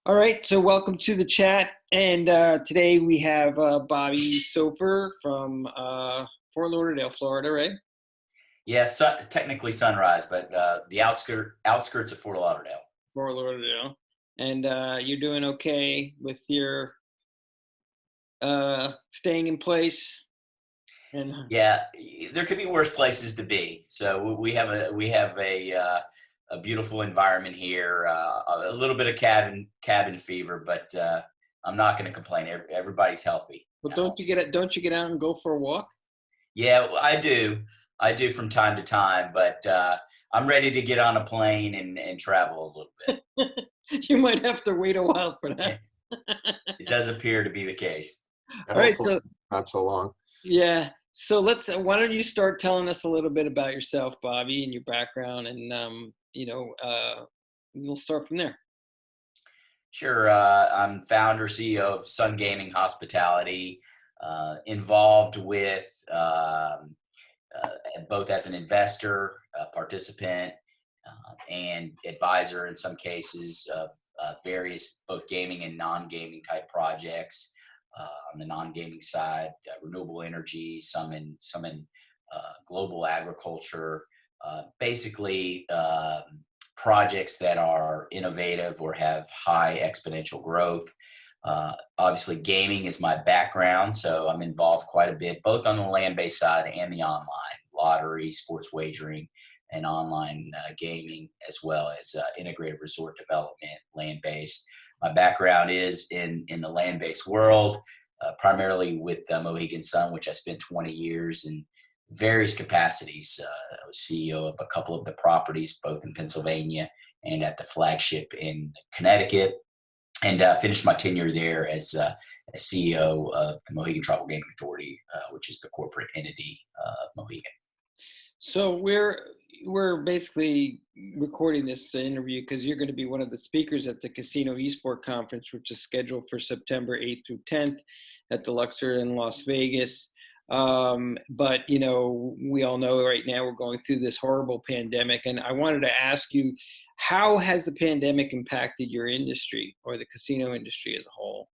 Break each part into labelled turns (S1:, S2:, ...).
S1: All right, so welcome to the chat. And today we have Bobby Soper from Fort Lauderdale, Florida, right?
S2: Yeah, technically Sunrise, but the outskirts of Fort Lauderdale.
S1: Fort Lauderdale. And you're doing okay with your staying in place? And
S2: Yeah, there could be worse places to be. So we have a beautiful environment here. A little bit of cabin fever, but I'm not going to complain. Everybody's healthy
S1: but
S2: at home.
S1: don't you get out and go for a walk?
S2: Yeah, I do. I do from time to time, but I'm ready to get on a plane and travel a little
S1: You might have to wait a while for that.
S2: bit. It does appear to be the case.
S1: All right,
S3: Hopefully
S1: so
S3: not so long.
S1: yeah. So why don't you start telling us a little bit about yourself, Bobby, and your background, and we'll start from there.
S2: Sure. I'm founder, CEO of Sun Gaming Hospitality, involved with both as an investor, participant, and advisor in some cases of various both gaming and non-gaming type projects. On the non-gaming side, renewable energy, some in global agriculture, basically projects that are innovative or have high exponential growth. Obviously, gaming is my background, so I'm involved quite a bit, both on the land-based side and the online lottery, sports wagering, and online gaming, as well as integrated resort development, land-based. My background is in the land-based world, primarily with Mohegan Sun, which I spent 20 years in various capacities. I was CEO of a couple of the properties, both in Pennsylvania and at the flagship in Connecticut, and finished my tenure there as CEO of the Mohegan Tribal Gaming Authority, which is the corporate entity of Mohegan.
S1: So we're basically recording this interview because you're going to be one of the speakers at the Casino Esport Conference, which is scheduled for September 8th through 10th at the Luxor in Las Vegas. But we all know right now we're going through this horrible pandemic, and I wanted to ask you, how has the pandemic impacted your industry or the casino industry as a whole?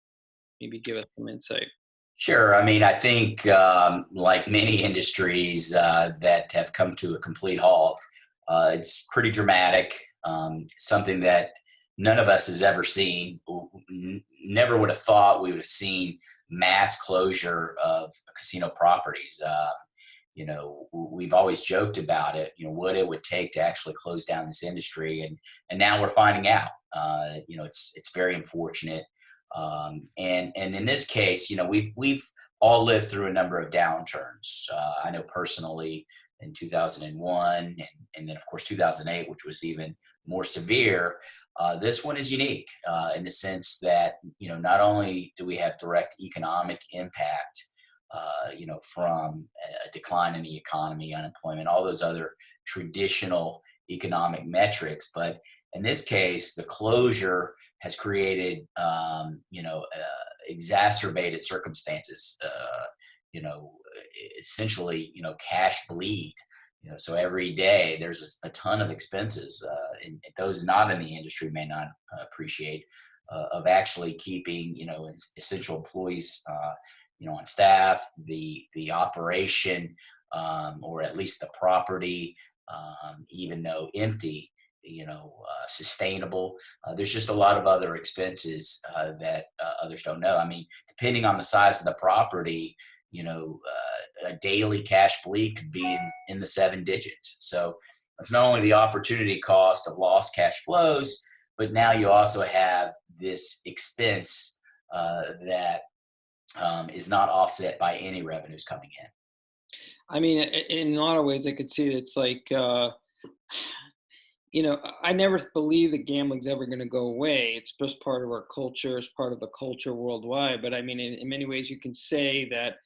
S1: Maybe give us some insight.
S2: Sure. I mean, I think like many industries that have come to a complete halt, it's pretty dramatic. Something that none of us has ever seen. Never would have thought we would have seen mass closure of casino properties. We've always joked about it. What it would take to actually close down this industry, and now we're finding out. It's very unfortunate. And in this case, we've all lived through a number of downturns. I know personally in 2001 and then of course 2008, which was even more severe. This one is unique in the sense that not only do we have direct economic impact, from a decline in the economy, unemployment, all those other traditional economic metrics, but in this case, the closure has created, exacerbated circumstances. You know, Essentially, cash bleed. So every day there's a ton of expenses, and those not in the industry may not appreciate of actually keeping, essential employees, on staff, the operation, or at least the property, even though empty, sustainable. There's just a lot of other expenses that others don't know. I mean, depending on the size of the property, a daily cash bleed could be in the seven digits. So it's not only the opportunity cost of lost cash flows, but now you also have this expense that is not offset by any revenues coming in.
S1: I mean, in a lot of ways, I could see it. It's like, I never believe that gambling's ever going to go away. It's just part of our culture. It's part of the culture worldwide. But I mean, in many ways, you can say that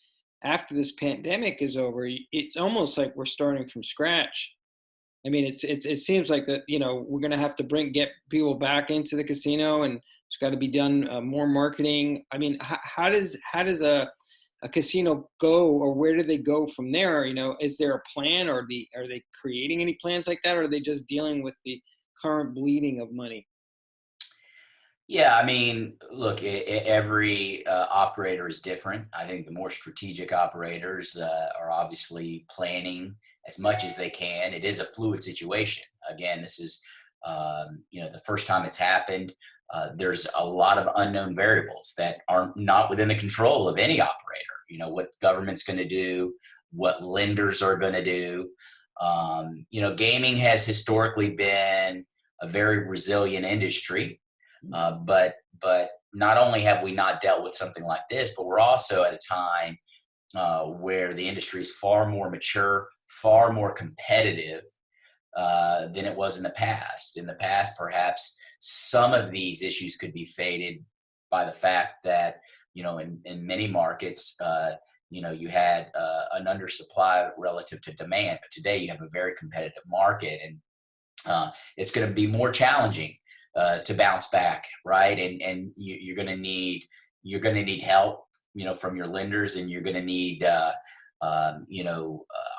S1: after this pandemic is over, it's almost like we're starting from scratch. I mean, it seems like that, we're going to have to get people back into the casino, and it's got to be done more marketing. I mean, how does a casino go, or where do they go from there? Is there a plan, or are they creating any plans like that, or are they just dealing with the current bleeding of money?
S2: Yeah, I mean, look, every operator is different. I think the more strategic operators are obviously planning as much as they can. It is a fluid situation. Again, this is the first time it's happened. There's a lot of unknown variables that are not within the control of any operator. What the government's going to do, what lenders are going to do. Gaming has historically been a very resilient industry, but not only have we not dealt with something like this, but we're also at a time where the industry is far more mature, far more competitive than it was in the past. In the past, perhaps some of these issues could be faded by the fact that in many markets, you had an undersupply relative to demand. But today, you have a very competitive market, and it's going to be more challenging to bounce back, right? And you're going to need help, from your lenders, and you're going to need,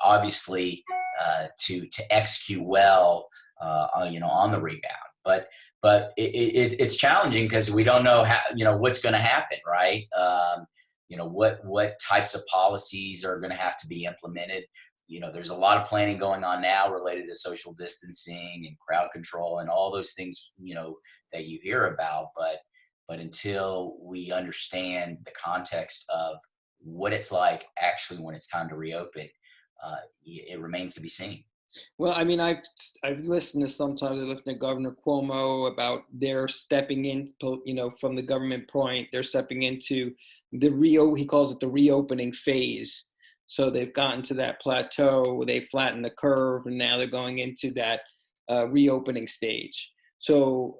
S2: obviously, to execute well, on the rebound. But it's challenging because we don't know how, what's going to happen, right? What types of policies are going to have to be implemented. There's a lot of planning going on now related to social distancing and crowd control and all those things, that you hear about. But until we understand the context of what it's like actually when it's time to reopen, it remains to be seen.
S1: Well, I mean, I've listened to sometimes I listen to Governor Cuomo about their stepping in, from the government point, they're stepping into he calls it the reopening phase. So they've gotten to that plateau, they flattened the curve, and now they're going into that reopening stage. So,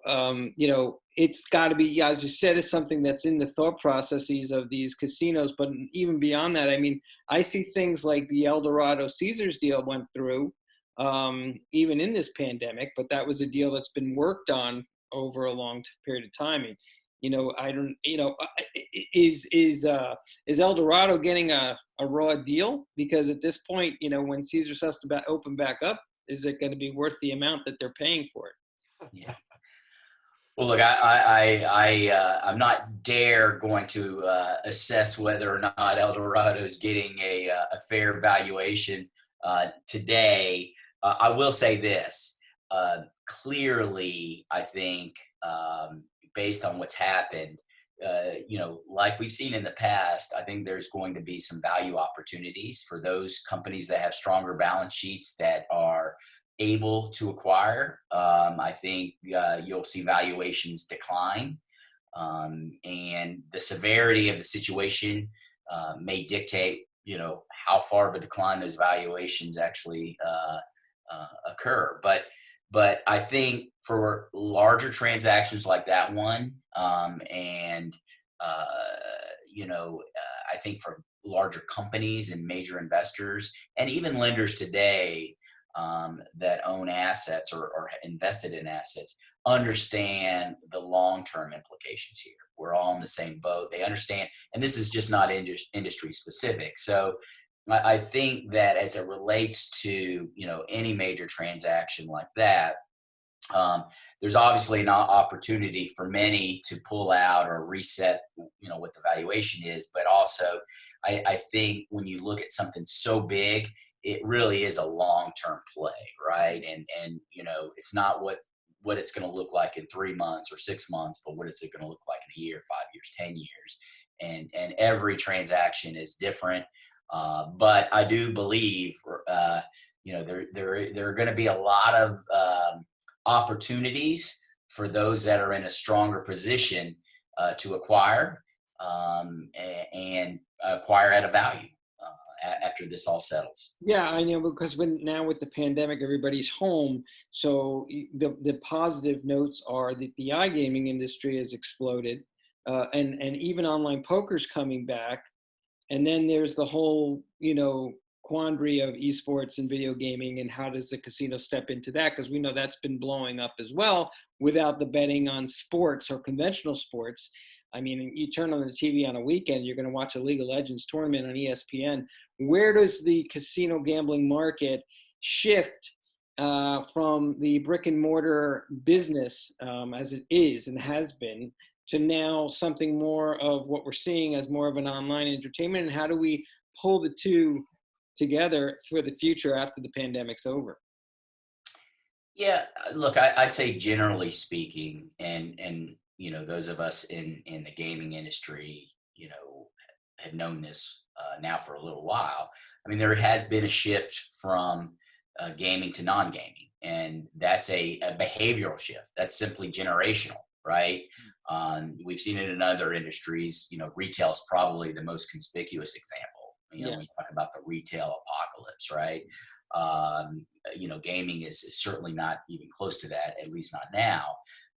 S1: it's got to be, as you said, is something that's in the thought processes of these casinos. But even beyond that, I mean, I see things like the El Dorado Caesars deal went through, even in this pandemic, but that was a deal that's been worked on over a long period of time. And, I don't, is El Dorado getting a raw deal? Because at this point, when Caesars has to open back up, is it going to be worth the amount that they're paying for it?
S2: Yeah. Well, look, I'm not going to assess whether or not El Dorado is getting a fair valuation today. I will say this. Clearly, I think, based on what's happened, like we've seen in the past, I think there's going to be some value opportunities for those companies that have stronger balance sheets that are able to acquire. I think you'll see valuations decline, and the severity of the situation may dictate, how far of a decline those valuations actually occur. But I think for larger transactions like that one, and I think for larger companies and major investors and even lenders today, that own assets or invested in assets, understand the long-term implications here. We're all in the same boat. They understand, and this is just not industry specific. So I think that as it relates to, any major transaction like that, there's obviously an opportunity for many to pull out or reset, what the valuation is. But also, I think when you look at something so big, it really is a long-term play, right? And it's not what it's going to look like in 3 months or 6 months, but what is it going to look like in a year, 5 years, 10 years, and every transaction is different. But I do believe, there are going to be a lot of opportunities for those that are in a stronger position to acquire, and acquire at a value after this all settles.
S1: Yeah, I know, because now with the pandemic, everybody's home. So the positive notes are that the iGaming industry has exploded, and even online poker's coming back. And then there's the whole, quandary of esports and video gaming, and how does the casino step into that? Because we know that's been blowing up as well without the betting on sports or conventional sports. I mean, you turn on the TV on a weekend, you're going to watch a League of Legends tournament on ESPN. Where does the casino gambling market shift from the brick and mortar business as it is and has been to now something more of what we're seeing as more of an online entertainment? And how do we pull the two together for the future after the pandemic's over?
S2: Yeah, look, I'd say generally speaking, and those of us in the gaming industry, have known this now for a little while. I mean, there has been a shift from gaming to non-gaming, and that's a behavioral shift. That's simply generational, right? We've seen it in other industries. Retail is probably the most conspicuous example.
S1: Yeah.
S2: When you talk about the retail apocalypse, right? Gaming is certainly not even close to that, at least not now.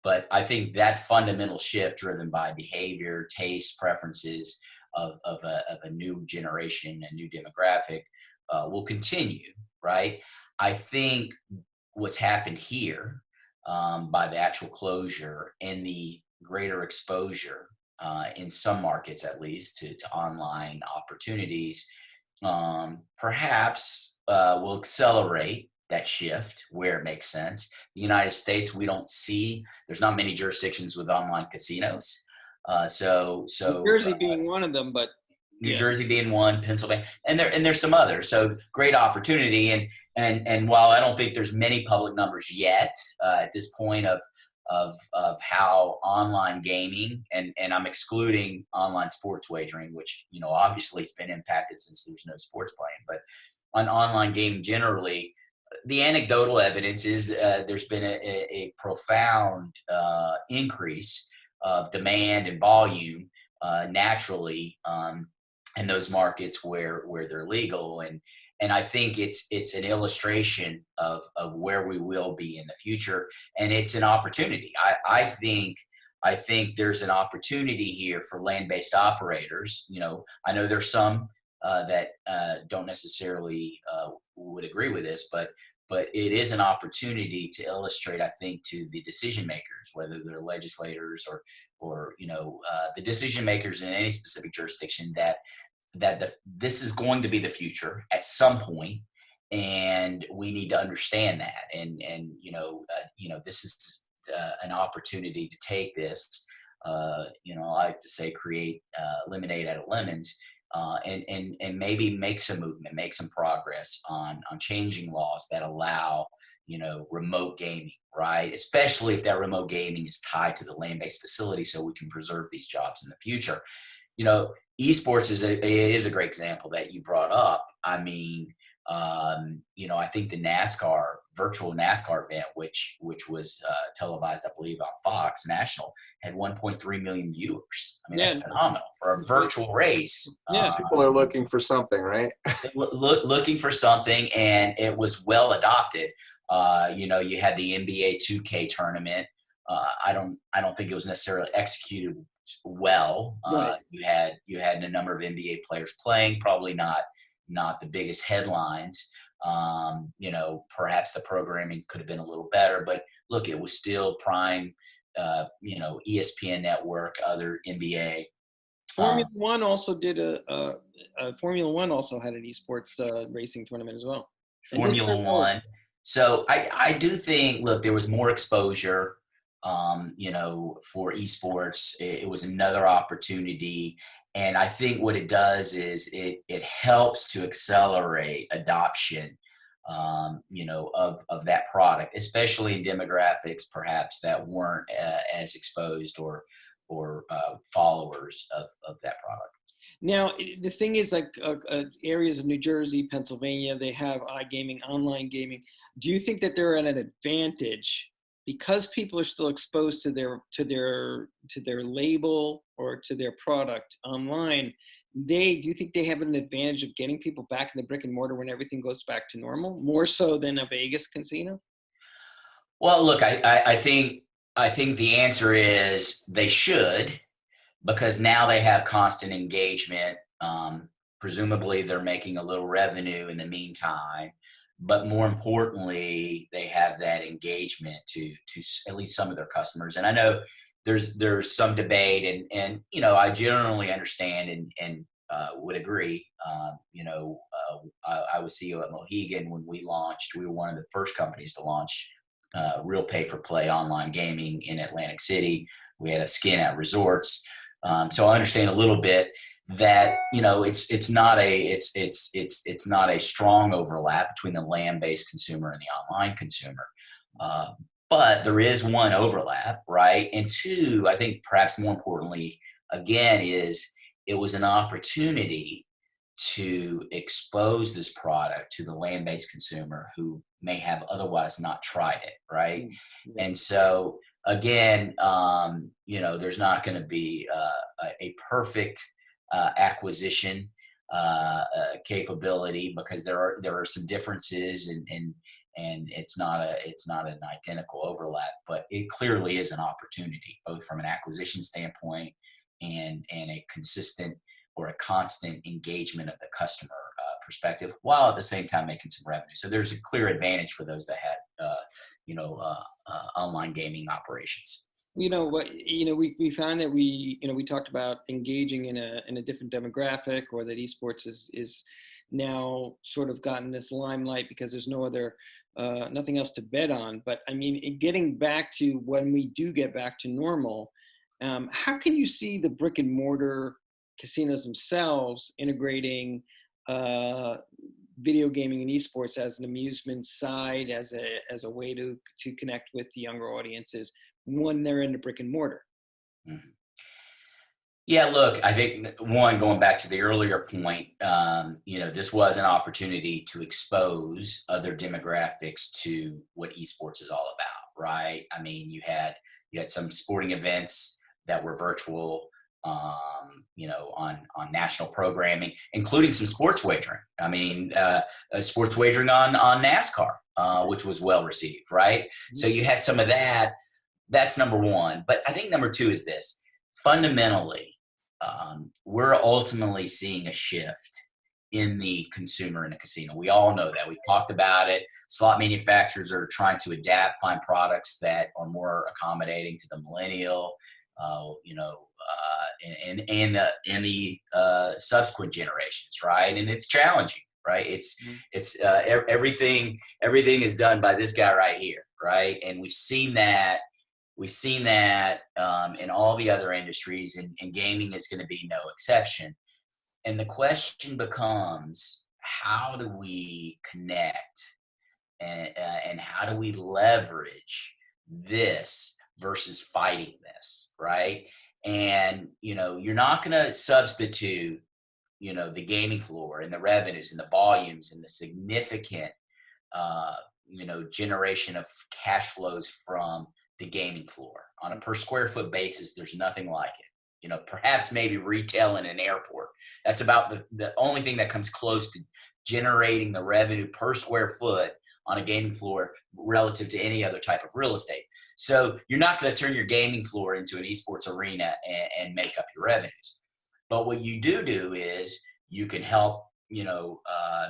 S2: But I think that fundamental shift driven by behavior, taste, preferences of a new generation, a new demographic, will continue, right? I think what's happened here, by the actual closure and the greater exposure, in some markets at least, to online opportunities, perhaps will accelerate that shift where it makes sense. The United States, we don't see, there's not many jurisdictions with online casinos.
S1: New
S2: So
S1: Jersey being one of them, but
S2: New
S1: yeah.
S2: Jersey being one, Pennsylvania, and there's some others. So great opportunity. And while I don't think there's many public numbers yet at this point of how online gaming, and I'm excluding online sports wagering, which obviously has been impacted since there's no sports playing, but on online gaming generally, the anecdotal evidence is there's been a profound increase of demand and volume naturally, in those markets where they're legal, and I think it's an illustration of where we will be in the future, and it's an opportunity. I think there's an opportunity here for land-based operators. I know there's some that don't necessarily would agree with this, but it is an opportunity to illustrate, I think, to the decision makers, whether they're legislators or the decision makers in any specific jurisdiction, that this is going to be the future at some point, and we need to understand that. This is an opportunity to take this. I like to say, create lemonade out of lemons, and maybe make some movement, make some progress on changing laws that allow remote gaming, right? Especially if that remote gaming is tied to the land-based facility, so we can preserve these jobs in the future. Esports is a great example that you brought up. I mean, I think the virtual NASCAR event, which was televised, I believe, on Fox National, had 1.3 million viewers. I mean,
S1: Yeah.
S2: that's phenomenal for a virtual race.
S1: Yeah.
S3: People are looking for something, right?
S2: Looking for something, and it was well adopted. You had the NBA 2K tournament. I don't think it was necessarily executed well.
S1: Right.
S2: You had a number of NBA players playing, probably not the biggest headlines. Perhaps the programming could have been a little better, but look, it was still prime. ESPN network, other NBA.
S1: Formula One also did Formula One also had an esports racing tournament as well.
S2: Formula One. So I do think, look, there was more exposure, for esports. It was another opportunity. And I think what it does is it helps to accelerate adoption, of that product, especially in demographics perhaps that weren't as exposed or followers of that product.
S1: Now, the thing is, like areas of New Jersey, Pennsylvania, they have iGaming, online gaming. Do you think that they're at an advantage because people are still exposed to their label or to their product online? Do you think they have an advantage of getting people back in the brick and mortar when everything goes back to normal, more so than a Vegas casino?
S2: Well, look, I think the answer is they should, because now they have constant engagement. Presumably, they're making a little revenue in the meantime, but more importantly, they have that engagement to at least some of their customers. And I know there's some debate, and I generally understand and would agree. I was CEO at Mohegan when we launched. We were one of the first companies to launch real pay-for-play online gaming in Atlantic City. We had a skin at resorts. So I understand a little bit that it's not a strong overlap between the land-based consumer and the online consumer. But there is one overlap, right? And two, I think perhaps more importantly, again, is it was an opportunity to expose this product to the land-based consumer who may have otherwise not tried it, right?
S1: Mm-hmm.
S2: And so again, there's not going to be a perfect acquisition capability, because there are some differences, and it's not an identical overlap, but it clearly is an opportunity, both from an acquisition standpoint and a consistent or a constant engagement of the customer perspective, while at the same time making some revenue. So there's a clear advantage for those that had online gaming operations.
S1: We found that we talked about engaging in a different demographic, or that esports is now sort of gotten this limelight because there's nothing else to bet on. But I mean, getting back to when we do get back to normal, how can you see the brick and mortar casinos themselves integrating video gaming and esports as an amusement side, as a way to connect with the younger audiences when they're in the brick and mortar?
S2: Mm-hmm. Yeah, look, I think going back to the earlier point, this was an opportunity to expose other demographics to what esports is all about, right? I mean, you had some sporting events that were virtual, on national programming, including some sports wagering. I mean, sports wagering on NASCAR, which was well received, right? Mm-hmm. So you had some of that. That's number one. But I think number two is this. Fundamentally, we're ultimately seeing a shift in the consumer in a casino. We all know that. We've talked about it. Slot manufacturers are trying to adapt, find products that are more accommodating to the millennial, and the subsequent generations, right? And it's challenging, right? It's everything is done by this guy right here, right? And we've seen that in all the other industries, and gaming is going to be no exception. And the question becomes, how do we connect and how do we leverage this versus fighting this, right? And, you're not going to substitute, the gaming floor and the revenues and the volumes and the significant, generation of cash flows from the gaming floor. On a per square foot basis, there's nothing like it. Perhaps maybe retail in an airport. That's about the only thing that comes close to generating the revenue per square foot on a gaming floor relative to any other type of real estate. So you're not going to turn your gaming floor into an esports arena and make up your revenues. But what you do is you can help,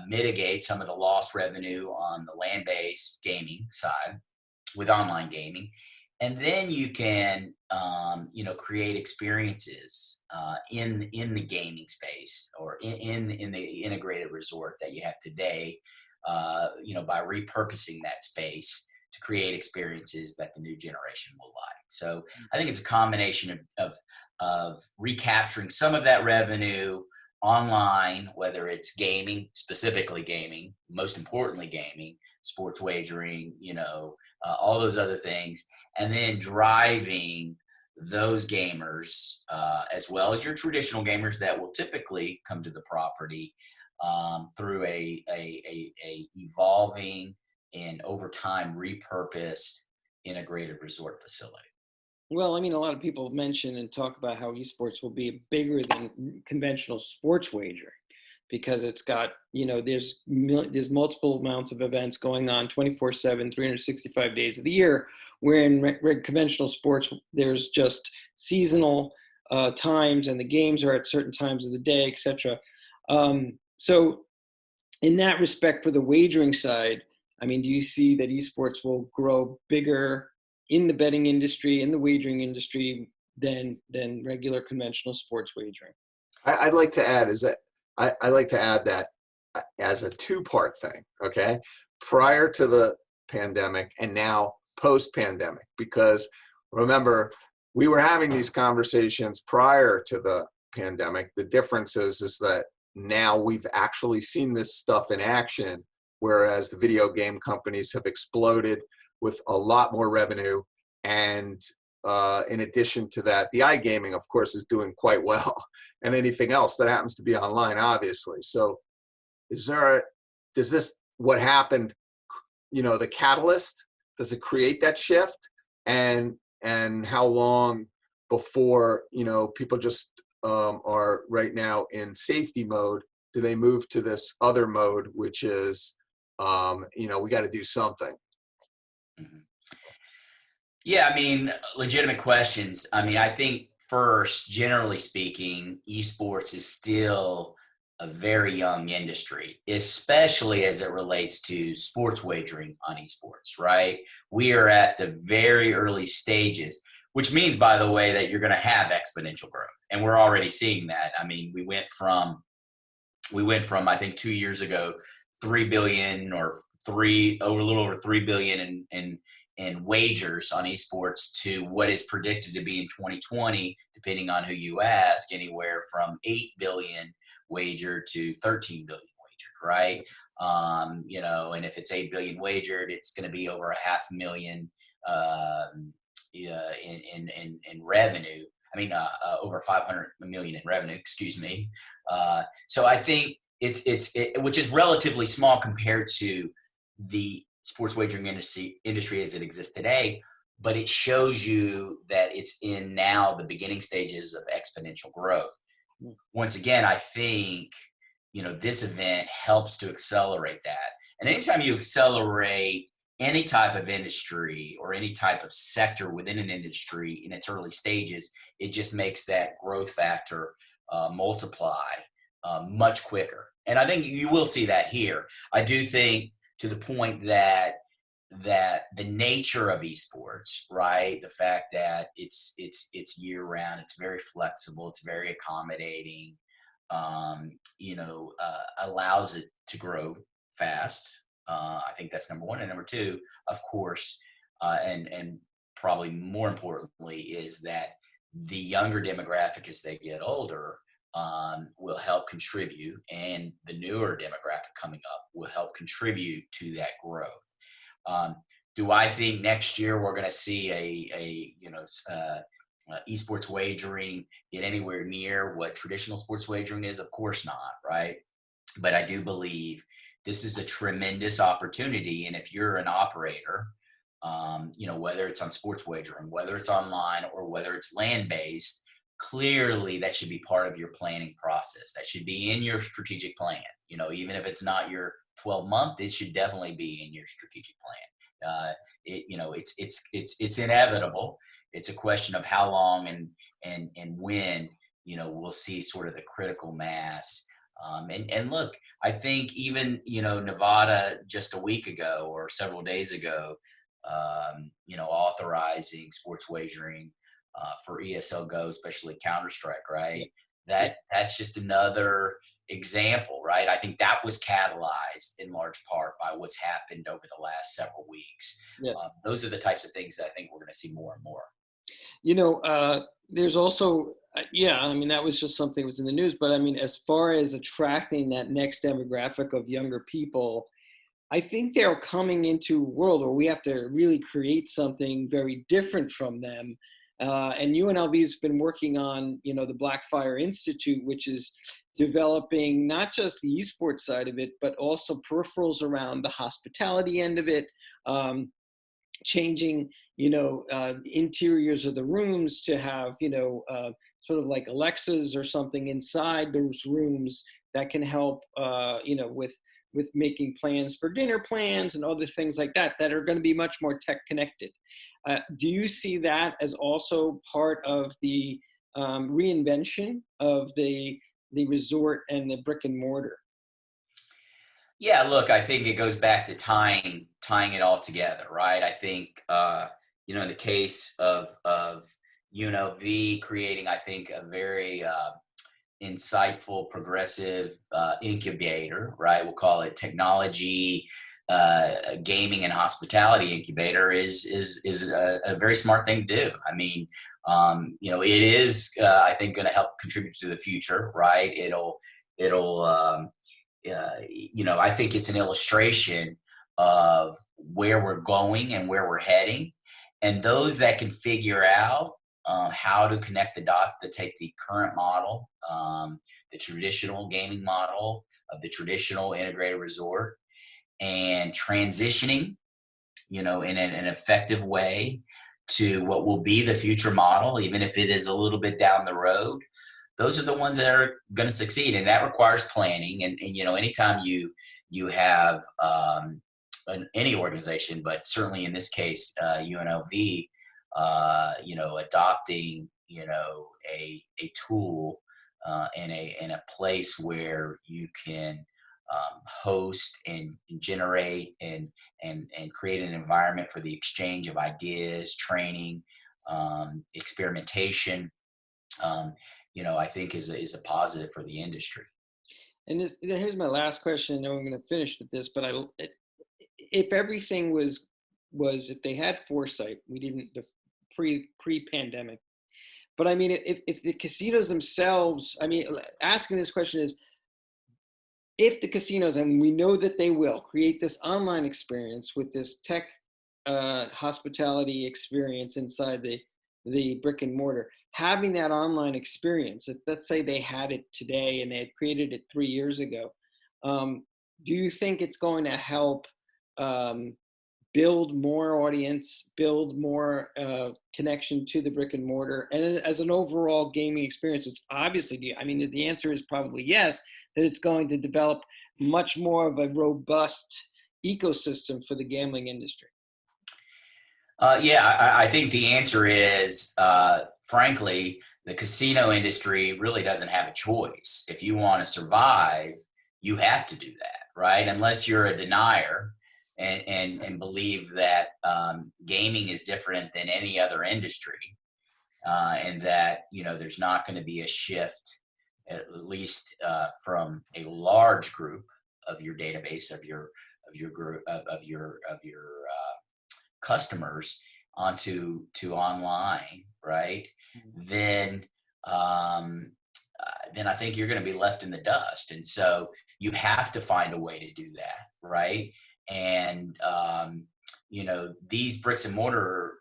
S2: mitigate some of the lost revenue on the land-based gaming side with online gaming. And then you can, create experiences in the gaming space, or in the integrated resort that you have today, by repurposing that space to create experiences that the new generation will like. So I think it's a combination of recapturing some of that revenue online, whether it's gaming, specifically gaming, most importantly gaming, sports wagering, all those other things, and then driving those gamers, as well as your traditional gamers that will typically come to the property, through a evolving and over time repurposed integrated resort facility.
S1: Well, I mean, a lot of people mention and talk about how esports will be bigger than conventional sports wagering, because it's got, there's multiple amounts of events going on 24/7, 365 days of the year, where in conventional sports, there's just seasonal times, and the games are at certain times of the day, etc. So in that respect, for the wagering side, I mean, do you see that esports will grow bigger in the betting industry, in the wagering industry, than regular conventional sports wagering?
S3: I'd like to add is that I like to add that as a two-part thing, okay? Prior to the pandemic and now post-pandemic, because remember, we were having these conversations prior to the pandemic. The difference is that now we've actually seen this stuff in action, whereas the video game companies have exploded with a lot more revenue. And in addition to that, the iGaming, of course, is doing quite well, and anything else that happens to be online, obviously. So does this, what happened, the catalyst, does it create that shift? And how long before, people just are right now in safety mode, do they move to this other mode, which is, we got to do something?
S2: Mhm. Yeah, I mean, legitimate questions. I mean, I think first, generally speaking, esports is still a very young industry, especially as it relates to sports wagering on esports, right? We are at the very early stages, which means, by the way, that you're going to have exponential growth. And we're already seeing that. I mean, we went from I think 2 years ago, 3 billion or a little over 3 billion in wagers on esports to what is predicted to be in 2020, depending on who you ask, anywhere from 8 billion wagered to 13 billion wagered, right? And if it's 8 billion wagered, it's going to be over a half million yeah, in revenue. I mean, over 500 million in revenue, excuse me. So I think which is relatively small compared to the sports wagering industry as it exists today, but it shows you that it's in now the beginning stages of exponential growth. Once again, I think, this event helps to accelerate that. And anytime you accelerate any type of industry or any type of sector within an industry in its early stages, it just makes that growth factor multiply much quicker. And I think you will see that here. I do think, to the point that the nature of esports, right? The fact that it's year round, it's very flexible, it's very accommodating, allows it to grow fast. I think that's number one. And number two, of course, and probably more importantly, is that the younger demographic, as they get older, will help contribute, and the newer demographic coming up will help contribute to that growth. Do I think next year we're going to see esports wagering get anywhere near what traditional sports wagering is? Of course not, right? But I do believe this is a tremendous opportunity, and if you're an operator, whether it's on sports wagering, whether it's online, or whether it's land-based, clearly that should be part of your planning process. That should be in your strategic plan. Even if it's not your 12-month, it should definitely be in your strategic plan. It's inevitable. It's a question of how long and when we'll see sort of the critical mass. And look, I think even Nevada just a week ago or several days ago, authorizing sports wagering for ESL Go, especially Counter-Strike, right? That's just another example, right? I think that was catalyzed in large part by what's happened over the last several weeks.
S1: Yeah.
S2: Those are the types of things that I think we're going to see more and more.
S1: There's also, I mean, that was just something that was in the news, but I mean, as far as attracting that next demographic of younger people, I think they're coming into a world where we have to really create something very different from them. And UNLV has been working on, the Blackfire Institute, which is developing not just the esports side of it, but also peripherals around the hospitality end of it, changing, interiors of the rooms to have, sort of like Alexas or something inside those rooms that can help, with making plans for dinner plans and other things like that are going to be much more tech connected. Do you see that as also part of the reinvention of the resort and the brick and mortar?
S2: Yeah, look, I think it goes back to tying it all together, right? I think in the case of UNLV creating, I think, a very insightful, progressive incubator, right? We'll call it technology, gaming, and hospitality incubator is a very smart thing to do. I mean, it is, I think, going to help contribute to the future, right? It'll I think it's an illustration of where we're going and where we're heading. And those that can figure out how to connect the dots to take the current model, the traditional gaming model of the traditional integrated resort, and transitioning, in an effective way to what will be the future model, even if it is a little bit down the road. Those are the ones that are going to succeed, and that requires planning. And anytime you have any organization, but certainly in this case, UNLV, adopting a tool in a place where you can host and generate and create an environment for the exchange of ideas, training, experimentation. I think is a positive for the industry.
S1: And here's my last question. I know I'm going to finish with this, but if everything was if they had foresight, we didn't pre-pandemic. But I mean, if the casinos themselves, I mean, asking this question is, if the casinos, and we know that they will, create this online experience with this tech hospitality experience inside the brick and mortar, having that online experience, let's say they had it today and they had created it 3 years ago, do you think it's going to help build more audience, build more connection to the brick and mortar, and as an overall gaming experience? It's obviously, I mean, the answer is probably yes, that it's going to develop much more of a robust ecosystem for the gambling industry.
S2: I think the answer is, frankly, the casino industry really doesn't have a choice. If you want to survive, you have to do that, right? Unless you're a denier and believe that gaming is different than any other industry, and that there's not going to be a shift, at least from a large group of your database of your group of your customers onto online, right? Then I think you're going to be left in the dust. And so you have to find a way to do that, right? And these bricks and mortar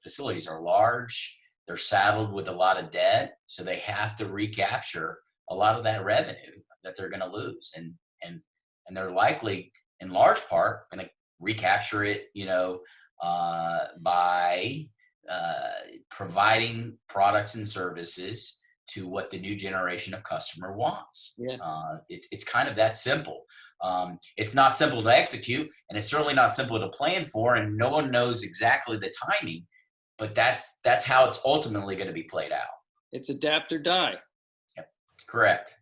S2: facilities are large. They're saddled with a lot of debt, so they have to recapture a lot of that revenue that they're going to lose, and they're likely, in large part, going to recapture it, by providing products and services to what the new generation of customer wants.
S1: Yeah.
S2: It's kind of that simple. It's not simple to execute, and it's certainly not simple to plan for, and no one knows exactly the timing, but that's how it's ultimately going to be played out. It's
S1: adapt or die.
S2: Yep. Correct.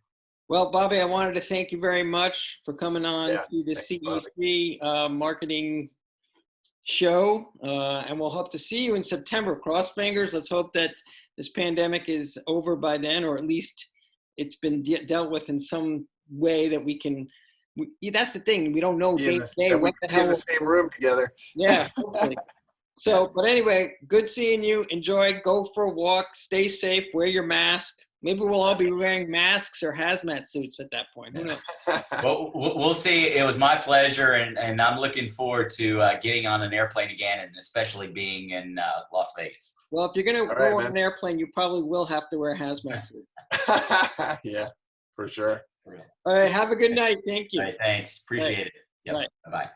S1: Well, Bobby, I wanted to thank you very much for coming on to the CEC marketing show, and we'll hope to see you in September. Cross fingers. Let's hope that this pandemic is over by then, or at least it's been dealt with in some way that we can. That's the thing. We don't know day to day what the hell.
S3: In the same room together.
S1: Yeah, hopefully. So, but anyway, good seeing you. Enjoy. Go for a walk. Stay safe. Wear your mask. Maybe we'll all be wearing masks or hazmat suits at that point. Who knows?
S2: Well, we'll see. It was my pleasure, and I'm looking forward to getting on an airplane again, and especially being in Las Vegas.
S1: Well, if you're going to go on an airplane, you probably will have to wear a hazmat suit.
S3: Yeah, for sure.
S1: All right. Have a good night. Thank you.
S2: All right, thanks. Appreciate it. Yep.
S1: Bye.
S2: Bye-bye.